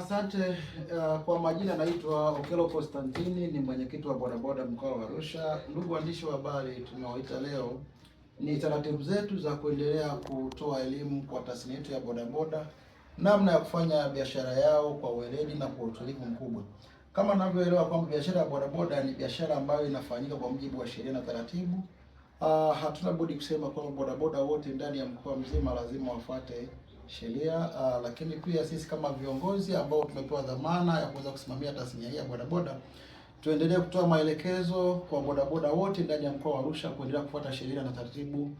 Asante. Kwa majina naitwa Okelo Constantini, ni mwenyekiti wa bodaboda mkoa wa Arusha. Ndugu waandishi wa habari, tumewaita leo ni taratibu zetu za kuendelea kutoa elimu kwa tasnia yetu ya bodaboda, namna ya kufanya biashara yao kwa weledi na kwa utulivu mkubwa. Kama ninavyoelewa kwamba biashara ya bodaboda ni biashara ambayo inafanyika kwa mujibu wa sheria na taratibu. Hatuna budi kusema kwamba bodaboda wote ndani ya mkoa mzima lazima wafuate sheria, lakini pia sisi kama viongozi ambao tumepewa dhamana ya kuweza kusimamia tasnia hii ya bodaboda, tuendelee kutoa maelekezo kwa bodaboda wote ndani ya mkoa wa Arusha kuendelea kufuata sheria na taratibu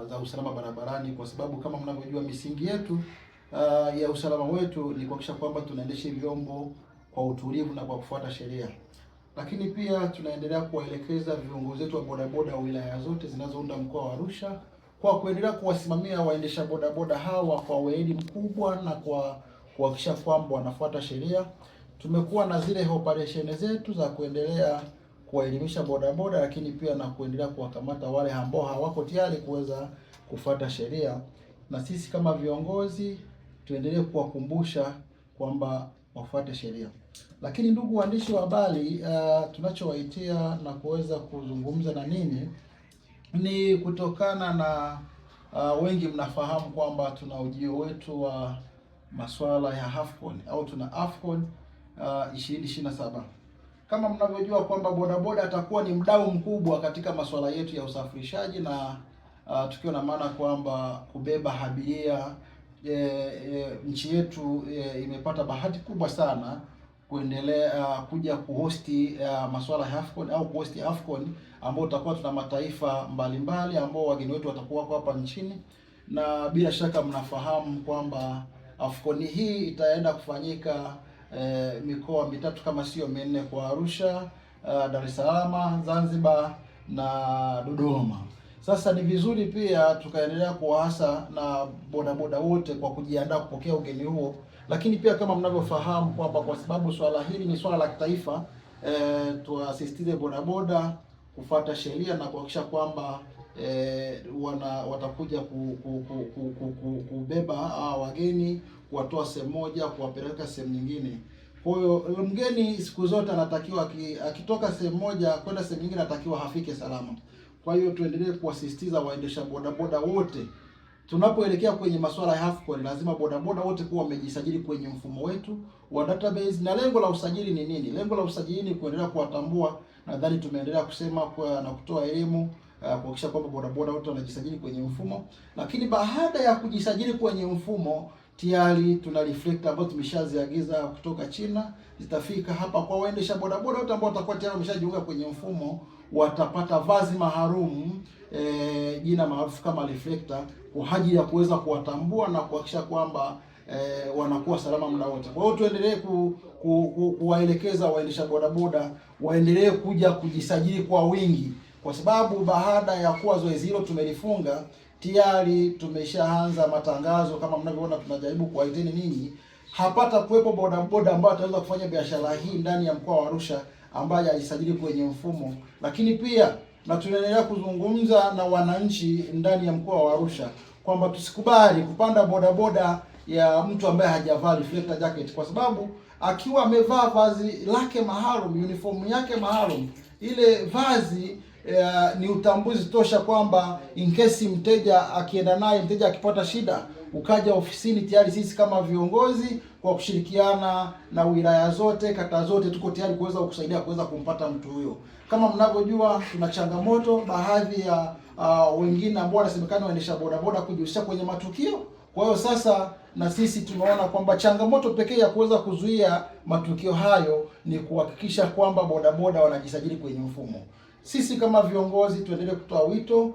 za usalama barabarani, kwa sababu kama mnavyojua misingi yetu ya usalama wetu ni kuhakikisha kwamba tunaendesha vyombo kwa utulivu na kwa kufuata sheria. Lakini pia tunaendelea kuwaelekeza viongozi wetu wa bodaboda wa wilaya zote zinazounda mkoa wa Arusha kwa kuendelea kuwasimamia waendesha bodaboda hawa kwa weledi mkubwa na kwa kuhakikisha kwamba wanafuata sheria. Tumekuwa na zile operesheni zetu za kuendelea kuwaelimisha bodaboda, lakini pia na kuendelea kuwakamata wale ambao hawako tayari kuweza kufuata sheria, na sisi kama viongozi tuendelee kuwakumbusha kwamba wafuate sheria. Lakini ndugu waandishi wa habari, tunachowaitia na kuweza kuzungumza na nini ni kutokana na wengi mnafahamu kwamba tuna ujio wetu wa masuala ya AFCON au tuna AFCON 2027. Kama mnavyojua kwamba bodaboda atakuwa ni mdau mkubwa katika masuala yetu ya usafirishaji, na tukiwa na maana kwamba kubeba abiria. Nchi yetu imepata bahati kubwa sana kuendelea kuja kuhosti masuala ya AFCON au kuhosti AFCON, ambao tutakuwa tuna mataifa mbalimbali ambao wageni wetu watakuwa hapa nchini, na bila shaka mnafahamu kwamba AFCON hii itaenda kufanyika mikoa mitatu kama sio minne, kwa Arusha, Dar es Salaam, Zanzibar na Dodoma. Sasa ni vizuri pia tukaendelea kuwaasa na bodaboda wote kwa kujiandaa kupokea ugeni huo, lakini pia kama mnavyofahamu kwamba kwa sababu swala hili ni swala la kitaifa, tuasisitize bodaboda kufuata sheria na kuhakikisha kwamba watakuja kubeba wageni, kuwatoa sehemu moja kuwapeleka sehemu nyingine. Kwa hiyo mgeni siku zote anatakiwa akitoka sehemu moja kwenda sehemu nyingine anatakiwa hafike salama. Kwa hiyo tuendelee kuwasisitiza waendesha bodaboda wote, tunapoelekea kwenye masuala ya AFCON lazima bodaboda wote kuwa wamejisajili kwenye mfumo wetu wa database. Na lengo la usajili ni nini? Lengo la usajili ni kuendelea kuwatambua. Nadhani tumeendelea kusema na kutoa elimu kuhakikisha kwamba bodaboda wote wanajisajili kwenye mfumo, lakini baada ya kujisajili kwenye mfumo tayari tuna reflector ambazo tumeshaziagiza kutoka China, zitafika hapa kwa waendesha bodaboda wote ambao watakuwa tayari wameshajiunga kwenye mfumo. Watapata vazi maalum, jina maarufu kama reflector, kwa ajili ya kuweza kuwatambua na kuhakikisha kwamba wanakuwa salama muda wote. Kwa hiyo tuendelee kuwaelekeza waendesha bodaboda waendelee kuja kujisajili kwa wingi, kwa sababu baada ya kuwa zoezi hilo tumelifunga tayari tumeshaanza matangazo. Kama mnavyoona tunajaribu kuwaiteni ninyi, hapata kuwepo bodaboda ambayo ataweza kufanya biashara hii ndani ya mkoa wa Arusha ambaye hajisajili kwenye mfumo. Lakini pia na tunaendelea kuzungumza na wananchi ndani ya mkoa wa Arusha kwamba tusikubali kupanda bodaboda ya mtu ambaye hajavaa reflector jacket, kwa sababu akiwa amevaa vazi lake maalum, uniform yake maalum, ile vazi ni utambuzi tosha kwamba in case mteja akienda naye, mteja akipata shida ukaja ofisini, tayari sisi kama viongozi kwa kushirikiana na wilaya zote, kata zote, tuko tayari kuweza kukusaidia kuweza kumpata mtu huyo. Kama mnavyojua tuna changamoto, baadhi ya wengine ambao wanasemekana waendesha bodaboda kujihusisha kwenye matukio. Kwa hiyo sasa na sisi tunaona kwamba changamoto pekee ya kuweza kuzuia matukio hayo ni kuhakikisha kwamba bodaboda wanajisajili kwenye mfumo. Sisi kama viongozi tuendelee kutoa wito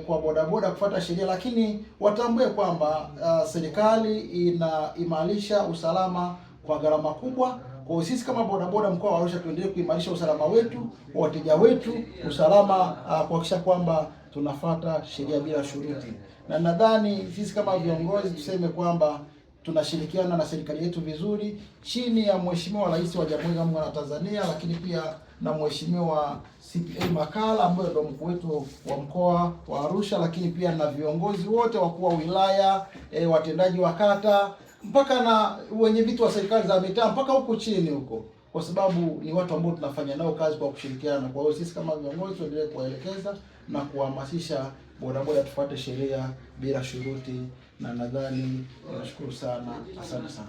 kwa bodaboda kufuata sheria, lakini watambue kwamba serikali inaimarisha usalama kwa gharama kubwa. Kwa hiyo sisi kama bodaboda mkoa wa Arusha tuendelee kuimarisha usalama wetu, wateja wetu, usalama kuhakikisha kwamba tunafuata sheria bila shuruti. Na nadhani sisi kama viongozi tuseme kwamba tunashirikiana na serikali yetu vizuri chini ya Mheshimiwa Rais wa Jamhuri ya Muungano wa Tanzania, lakini pia na Mheshimiwa CPA Makala ambaye ndio mkuu wetu wa mkoa wa Arusha, lakini pia na viongozi wote wakuu wa wilaya, watendaji wa kata, mpaka na wenye vitu wa serikali za mitaa mpaka huku chini huko, kwa sababu ni watu ambao tunafanya nao kazi kwa kushirikiana. Kwa hiyo sisi kama viongozi tuendelee kuwaelekeza na kuhamasisha bodaboda tufuate sheria bila shuruti, na nadhani tunashukuru sana. Asante sana.